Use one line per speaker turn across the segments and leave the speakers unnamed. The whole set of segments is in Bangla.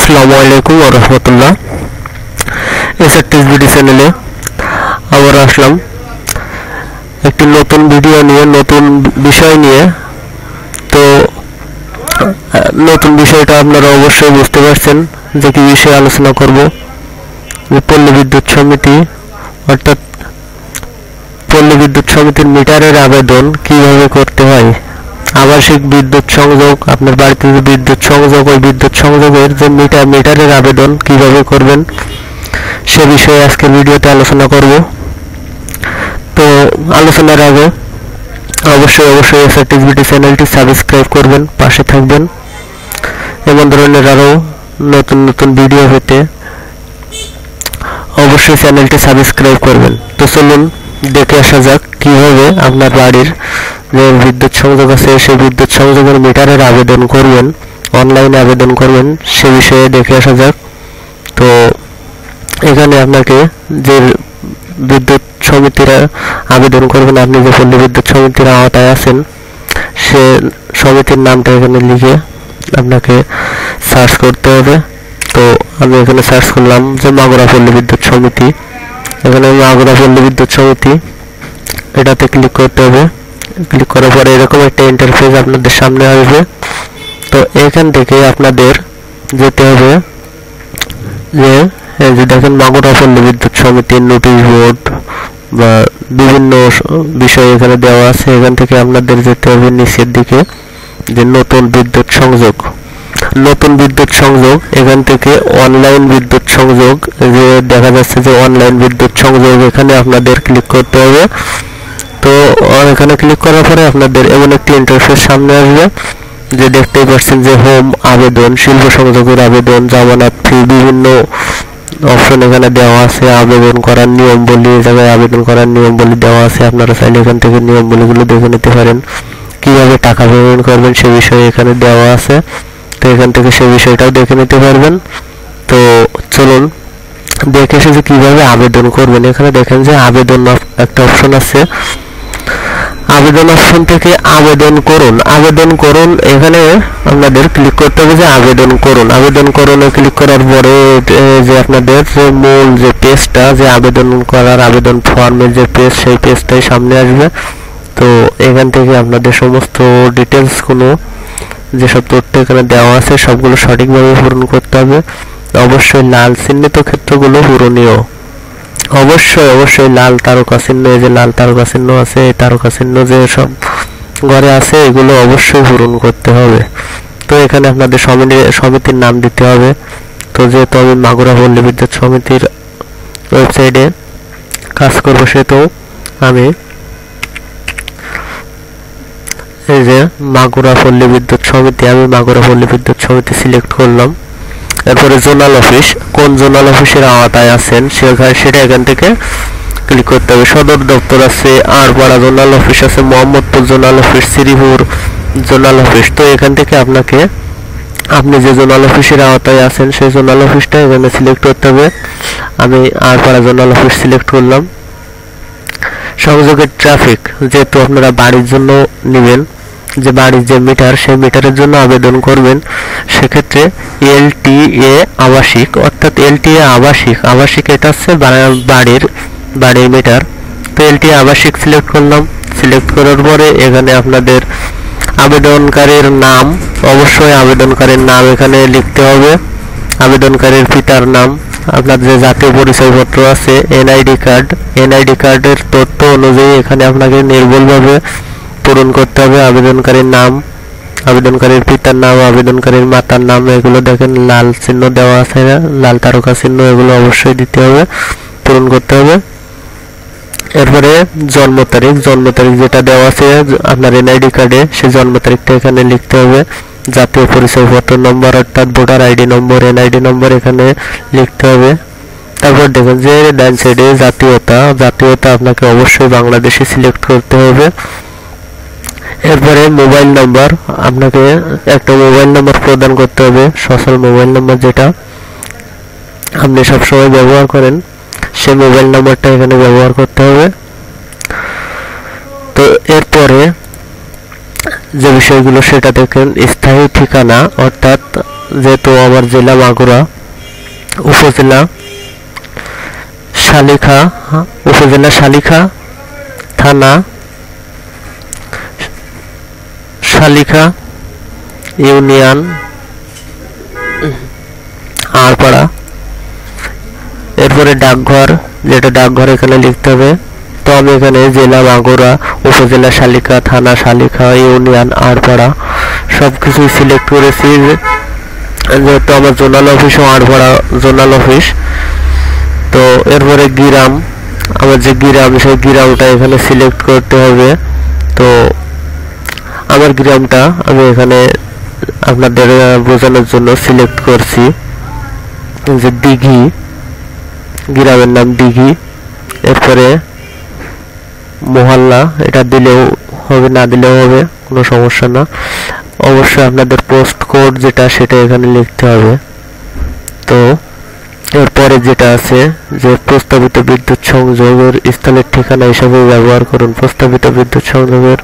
আসসালামু আলাইকুম ওয়া রাহমাতুল্লাহ। এসআরটিএসবিডি চ্যানেলে আবার আসলাম একটি নতুন ভিডিও নিয়ে, নতুন বিষয় নিয়ে। তো নতুন বিষয়টা আপনারা অবশ্যই বুঝতে পারছেন যে কি বিষয়ে আলোচনা করব। যে পল্লী বিদ্যুৎ সমিতি অর্থাৎ পল্লী বিদ্যুৎ সমিতির মিটারের আবেদন কিভাবে করতে হয়। আবাসিক বিদ্যুৎ সংযোগ, আপনার বাড়িতে যে বিদ্যুৎ সংযোগ, ওই বিদ্যুৎ সংযোগের যে মিটারের আবেদন কিভাবে করবেন সে বিষয়ে আজকের ভিডিওতে আলোচনা করব। তো আলোচনার আগে অবশ্যই এসআরটিএসবিডি চ্যানেলটি সাবস্ক্রাইব করবেন, পাশে থাকবেন। এমন ধরনের আরও নতুন নতুন ভিডিও পেতে অবশ্যই চ্যানেলটি সাবস্ক্রাইব করবেন। তো চলুন দেখে আসা যাক কিভাবে আপনার বাড়ির যে বিদ্যুৎ সংযোগ আছে সেই বিদ্যুৎ সংযোগের মিটারের আবেদন করবেন, অনলাইনে আবেদন করবেন, সে বিষয়ে দেখে আসা যাক। তো এখানে আপনাকে যে বিদ্যুৎ সমিতিরা আবেদন করবেন, আপনি যে পল্লী বিদ্যুৎ সমিতির আওতায় আছেন সে সমিতির নামটা এখানে লিখে আপনাকে সার্চ করতে হবে। তো আমি এখানে সার্চ করলাম যে মাগুরা পল্লী বিদ্যুৎ সমিতি। এখানে মাগুরা পল্লী বিদ্যুৎ সমিতি এটাতে ক্লিক করতে হবে। ক্লিক করার পরে এরকম একটা ইন্টারফেস আপনাদের সামনে আসবে। তো এখান থেকে আপনাদের যেতে হবে যে এই যে দেখেন মাগুরা পল্লী বিদ্যুৎ সমিতির নোটিশ বোর্ড বা বিভিন্ন বিষয় এখানে দেওয়া আছে। এখান থেকে আপনাদের যেতে হবে নিচের দিকে যে নতুন বিদ্যুৎ সংযোগ, নতুন বিদ্যুৎ সংযোগ। এখান থেকে অনলাইন বিদ্যুৎ সংযোগ যে দেখা যাচ্ছে যে অনলাইন বিদ্যুৎ সংযোগ, এখানে আপনাদের ক্লিক করতে হবে। তো এখানে ক্লিক করার পরে আপনাদের এমন একটি ইন্টারফেস সামনে আসবে যে দেখতেই পাচ্ছেন যে হোম আবেদন, শিল্প সংযোগের আবেদন, জামানত ফি, বিভিন্ন অপশন এখানে দেওয়া আছে। আবেদন করার নিয়মবলী, এই জায়গায় আবেদন করার নিয়মবলী দেওয়া আছে। আপনারা চাইলে এখান থেকে নিয়মবলীগুলো দেখে নিতে পারেন। কিভাবে টাকা পেমেন্ট করবেন সে বিষয়ে এখানে দেওয়া আছে। তো এখান থেকে সে বিষয়টাও দেখে নিতে পারবেন। তো চলুন দেখে এসে যে কীভাবে আবেদন করবেন। এখানে দেখেন যে আবেদন একটা অপশন আছে। আবেদন অপশন থেকে আবেদন করুন, আবেদন করুন এখানে আপনাদের ক্লিক করতে হবে যে আবেদন করুন। আবেদন করুনে ক্লিক করার পরে যে আপনাদের যে মূল যে পেজটা, যে আবেদন করার আবেদন ফর্মের যে পেজ, সেই পেজটাই সামনে আসবে। তো এখান থেকে আপনাদের সমস্ত ডিটেলসগুলো, যেসব তথ্য এখানে দেওয়া আছে সবগুলো সঠিকভাবে পূরণ করতে হবে। অবশ্যই লাল চিহ্নিত ক্ষেত্রগুলো পূরণীয়। অবশ্যই লাল তারকা চিহ্ন, এই যে লাল তারকা চিহ্ন আছে, এই তারকা চিহ্ন যে সব ঘরে আছে এগুলো অবশ্যই পূরণ করতে হবে। তো এখানে আপনাদের সমিতির নাম দিতে হবে। তো যেহেতু আমি মাগুরা পল্লী বিদ্যুৎ সমিতির ওয়েবসাইটে কাজ করবো, সেহেতু আমি এই যে মাগুরা পল্লী বিদ্যুৎ সমিতি, আমি মাগুরা পল্লী বিদ্যুৎ সমিতি সিলেক্ট করলাম। এরপরে জোনাল অফিস, কোন জোনাল অফিসের আওতায় আছেন সেটা এখান থেকে ক্লিক করতে হবে। সদর দপ্তর আছে আরপাড়া জোনাল অফিস আছে, Mohammadpur zonal office, Sripur zonal office. তো এখান থেকে আপনাকে আপনি যে জোনাল অফিসের আওতায় আছেন সেই জোনাল অফিসটা এখানে সিলেক্ট করতে হবে। আমি আরপাড়া জোনাল অফিস সিলেক্ট করলাম। সংযোগের ট্রাফিক, যেহেতু আপনারা বাড়ির জন্য নেবেন, যে বাড়ির যে মিটার সেই মিটারের জন্য আবেদন করবেন, সেক্ষেত্রে এলটিএ আবাসিক, অর্থাৎ এলটিএ আবাসিক এটা হচ্ছে বাড়ির মিটার। তো এলটিএ আবাসিক সিলেক্ট করলাম। সিলেক্ট করার পরে এখানে আপনাদের আবেদনকারীর নাম, অবশ্যই আবেদনকারীর নাম এখানে লিখতে হবে। আবেদনকারীর পিতার নাম, আপনার যে জাতীয় পরিচয়পত্র আছে, এনআইডি কার্ডের তথ্য অনুযায়ী এখানে আপনাকে নির্ভুলভাবে পূরণ করতে হবে। আবেদনকারীর নাম, আবেদনকারীর পিতার নাম, আবেদনকারীর মাতার নাম, এগুলো দেখেন লাল চিহ্ন দেওয়া আছে, লাল তারকা চিহ্ন, এগুলো অবশ্যই দিতে হবে, পূরণ করতে হবে। এরপরে জন্ম তারিখ যেটা দেওয়া আছে আপনার এনআইডি কার্ডে, সেই জন্ম তারিখটা এখানে লিখতে হবে। জাতীয় পরিচয়পত্র নম্বর অর্থাৎ ভোটার আইডি নম্বর, এনআইডি নম্বর এখানে লিখতে হবে। তারপর দেখুন যে ডান সাইডে জাতীয়তা আপনাকে অবশ্যই বাংলাদেশি সিলেক্ট করতে হবে। এরপরে মোবাইল নাম্বার, আপনাকে একটা মোবাইল নাম্বার প্রদান করতে হবে, সচল মোবাইল নাম্বার যেটা আপনি সবসময় ব্যবহার করেন সেই মোবাইল নাম্বারটা এখানে ব্যবহার করতে হবে। তো এরপরে যে বিষয়গুলো সেটা দেখেন, স্থায়ী ঠিকানা অর্থাৎ যেহেতু আমার জেলা মাগুরা, উপজেলা শালিখা, থানা শালিখা, ইউনিয়ন আড়পাড়া। এরপরে ডাকঘর, যেটা ডাকঘর এখানে লিখতে হবে। তো আমি এখানে জেলা মাগুরা, উপজেলা শালিখা, থানা শালিখা, ইউনিয়ন আড়পাড়া সবকিছুই সিলেক্ট করেছি, যেহেতু আমার জোনাল অফিসও আড়পাড়া জোনাল অফিস। তো এরপরে গ্রাম, আমার যে গ্রাম সেই গ্রামটা এখানে সিলেক্ট করতে হবে। তো আমার গ্রামটা আমি এখানে আপনাদের বোঝানোর জন্য সিলেক্ট করছি যে দিঘি, গ্রামের নাম দিঘি। এরপরে মহল্লা, এটা দিলেও হবে না দিলেও হবে, কোনো সমস্যা না। অবশ্যই আপনাদের পোস্ট কোড যেটা সেটা এখানে লিখতে হবে। তো এরপরে যেটা আছে যে প্রস্তাবিত বিদ্যুৎ সংযোগের স্থলের ঠিকানা হিসাবে ব্যবহার করুন প্রস্তাবিত বিদ্যুৎ সংযোগের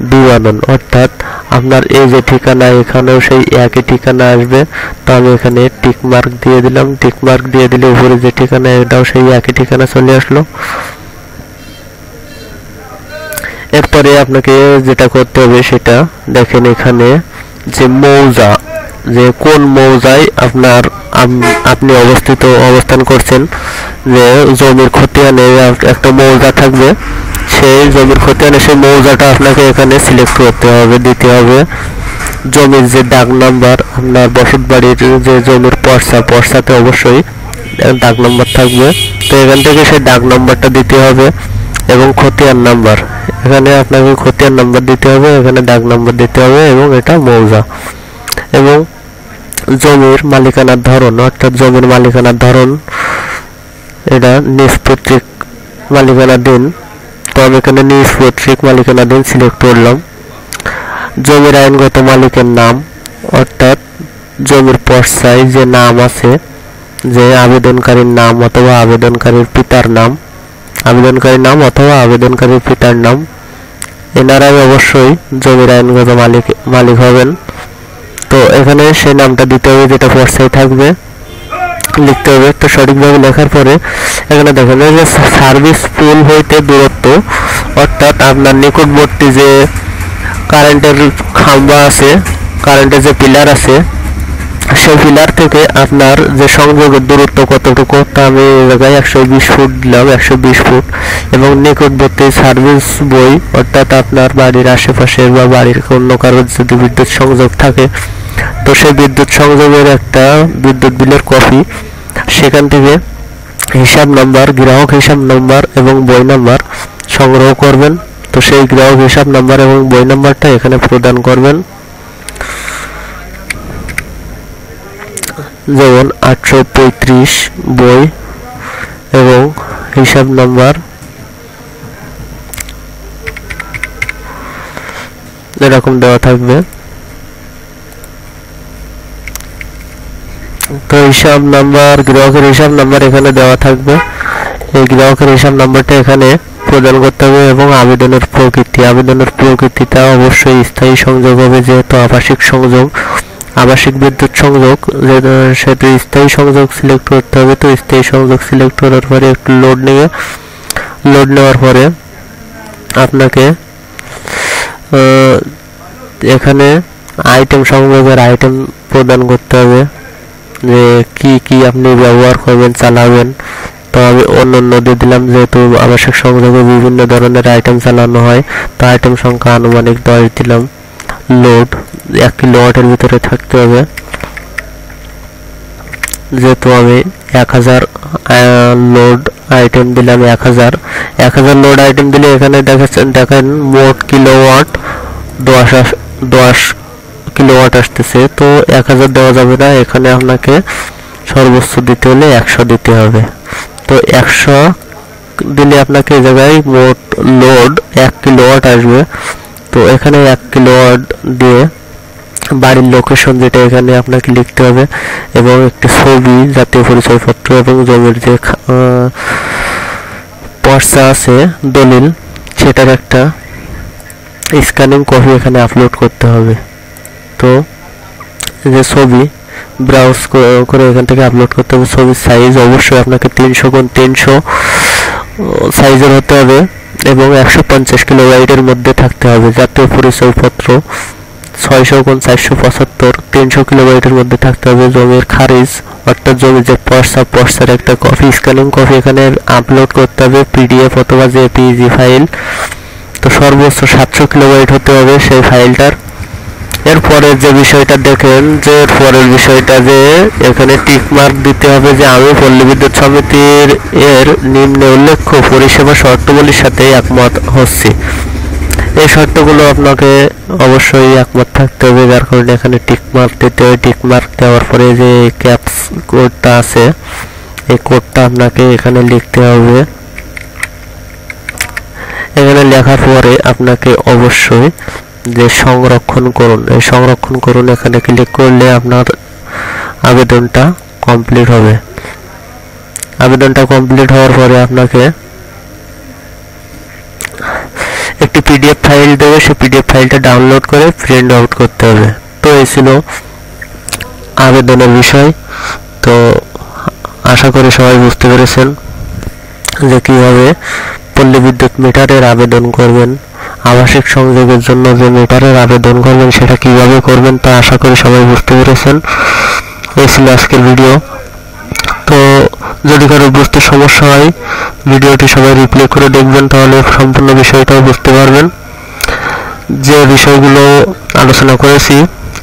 বিবরণ, অর্থাৎ আপনার এই যে ঠিকানা এখানেও সেই একই ঠিকানা আসবে। তো আমি এখানে টিক মার্ক দিয়ে দিলাম, টিক মার্ক দিয়ে দিলে উপরে যে ঠিকানা এটাও সেই একই ঠিকানা চলে আসলো। এরপরে আপনাকে যেটা করতে হবে সেটা দেখেন, এখানে যে মৌজা, যে কোন মৌজায় আপনি অবস্থান করছেন, যে জমির খতিয়ানে একটা মৌজা থাকবে, সেই জমির খতিয়ানে সেই মৌজাটা আপনাকে এখানে সিলেক্ট করতে হবে, দিতে হবে। জমির যে দাগ নাম্বার, আপনার বসত বাড়ির যে জমির পর্সাতে অবশ্যই দাগ নাম্বার থাকবে। তো এখান থেকে সেই দাগ নাম্বারটা দিতে হবে এবং খতিয়ান নাম্বার, এখানে আপনাকে খতিয়ান নাম্বার দিতে হবে, এখানে দাগ নাম্বার দিতে হবে এবং এটা মৌজা। এবং জমির মালিকানার ধরন, অর্থাৎ জমির মালিকানার ধরন এটা নিষ্পত্তিক মালিকানাধীন। তো আমি এখানে নিষ্পত্তিক মালিকানাধীন সিলেক্ট করলাম। জমির আইনগত মালিকের নাম, অর্থাৎ জমির পর্সায় যে নাম আছে, যে আবেদনকারীর নাম অথবা আবেদনকারীর পিতার নাম, অথবা আবেদনকারীর পিতার নাম, এনারাই অবশ্যই জমির আইনগত মালিক হবেন। তো এখানে সেই নামটা দিতে হবে যেটা পর্সায় থাকবে, লিখতে হবে। তো সঠিকভাবে লেখার পরে এখানে দেখেন যে সার্ভিস পুল হইতে দূরত্ব, অর্থাৎ আপনার নিকটবর্তী যে কারেন্টের খাম্বা আছে, কারেন্টের যে পিলার আছে, সেই পিলার থেকে আপনার যে সংযোগের দূরত্ব কতটুকু, তা আমি এই জায়গায় 120 ফুট দিলাম, 120 ফুট। এবং নিকটবর্তী সার্ভিস বই, অর্থাৎ আপনার বাড়ির আশেপাশে বা বাড়ির অন্য কারোর যদি বিদ্যুৎ সংযোগ থাকে, তো সেই বিদ্যুৎ সংযোগের একটা বিদ্যুৎ বিলের কপি, সেখান থেকে হিসাব নাম্বার, গ্রাহক হিসাব নাম্বার এবং বই নাম্বার সংগ্রহ করবেন। তো সেই গ্রাহক হিসাব নাম্বার এবং বই নাম্বারটা এখানে প্রদান করবেন। যেমন 835 বই এবং হিসাব নাম্বার এরকম দেওয়া থাকবে। তো হিসাব নাম্বার, গ্রাহকের হিসাব নাম্বার এখানে দেওয়া থাকবে। এই গ্রাহকের হিসাব নাম্বারটা এখানে প্রদান করতে হবে। এবং আবেদনের প্রকৃতিটা অবশ্যই স্থায়ী সংযোগ হবে, যেহেতু আবাসিক বিদ্যুৎ সংযোগ, সেহেতু স্থায়ী সংযোগ সিলেক্ট করতে হবে। তো স্থায়ী সংযোগ সিলেক্ট করার পরে একটু লোড নেওয়ার পরে আপনাকে এখানে সংযোগের আইটেম প্রদান করতে হবে, যে কি আপনি ব্যবহার করবেন, চালাবেন। তো আমি অন্য দিয়ে দিলাম, যেহেতু আবাসিক সংযোগে বিভিন্ন ধরনের আইটেম চালানো হয়। তো আইটেম সংখ্যা আনুমানিক 10 দিলাম। লোড 1 কিলোওয়াটের ভিতরে থাকতে হবে, যেহেতু আমি 1000 লোড আইটেম দিলাম। 1000 লোড আইটেম দিলে এখানে দেখেন মোট কিলোওয়াট 10 কিলোওয়াট আসতেছে। তো 1000 দেওয়া যাবে না, এখানে আপনাকে সর্বোচ্চ দিতে হলে 100 দিতে হবে। তো 100 দিলে আপনাকে এই জায়গায় মোট লোড 1 কিলোওয়াট আসবে। তো এখানে 1 কিলোওয়াট দিয়ে বাড়ির লোকেশন যেটা এখানে আপনাকে লিখতে হবে, এবং একটি ছবি, জাতীয় পরিচয়পত্র এবং জমির যে পর্চা আছে, দলিল, সেটার একটা স্ক্যানিং কপি এখানে আপলোড করতে হবে। তো যে ছবি ব্রাউজ করে এখান থেকে আপলোড করতে হবে। ছবির সাইজ অবশ্যই আপনাকে 300x300 সাইজের হতে হবে এবং 150 কিলোবাইটের মধ্যে থাকতে হবে। জাতীয় পরিচয়পত্র 600x475 300 কিলোবাইটের মধ্যে থাকতে হবে। জমির খারিজ অর্থাৎ জমির যে পর্সার একটা কপি, স্ক্যানিং কপি এখানে আপলোড করতে হবে, পিডিএফ অথবা জেপিইজি ফাইল। তো সর্বোচ্চ 700 কিলোবাইট হতে হবে সেই ফাইলটার। এরপরে যে বিষয়টা দেখেন, যে পরের বিষয়টা যে এখানে টিক মার্ক দিতে হবে যে আমি পল্লী বিদ্যুৎ সমিতির এর নিম্নে উল্লেখ্য পরিষেবা শর্তাবলীর সাথে একমত হচ্ছি। এই শর্তগুলো আপনাকে অবশ্যই একমত থাকতে হবে, যার কারণে এখানে টিক মার্ক দিতে হবে। টিক মার্ক দেওয়ার পরে যে ক্যাপস কোডটা আছে এই কোডটা আপনাকে এখানে লিখতে হবে। এখানে লেখার পরে আপনাকে অবশ্যই যে সংরক্ষণ করুন, এই সংরক্ষণ করুন এখানে ক্লিক করলে আপনার আবেদনটা কমপ্লিট হবে। আবেদনটা কমপ্লিট হওয়ার পরে আপনাকে একটি পিডিএফ ফাইল দেবে, সেই পিডিএফ ফাইলটা ডাউনলোড করে প্রিন্ট আউট করতে হবে। তো এই ছিল আবেদনের বিষয়। তো আশা করি সবাই বুঝতে পেরেছেন যে কিভাবে পল্লী বিদ্যুৎ মিটারের আবেদন করবেন। আবাসিক সংযোগের জন্য যে মিটারের আবেদন করবেন সেটা কিভাবে করবেন তা আশা করি সবাই বুঝতে পেরেছেন। এই ছিল আজকের ভিডিও। তো যদি কারো বুঝতে সমস্যা হয় ভিডিওটি সবাই রিপ্লে করে দেখবেন, তাহলে সম্পূর্ণ বিষয়টাও বুঝতে পারবেন। যে বিষয়গুলো আলোচনা করেছি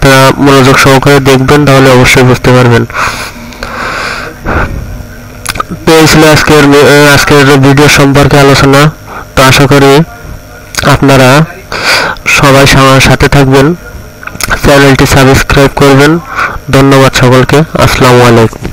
তা মনোযোগ সহকারে দেখবেন, তাহলে অবশ্যই বুঝতে পারবেন। তো এই ছিল আজকের ভিডিও সম্পর্কে আলোচনা। তো আশা করি আপনারা সবাই সাথে থাকবেন, চ্যানেলটি সাবস্ক্রাইব করবেন। ধন্যবাদ সকলকে। আসসালামু আলাইকুম।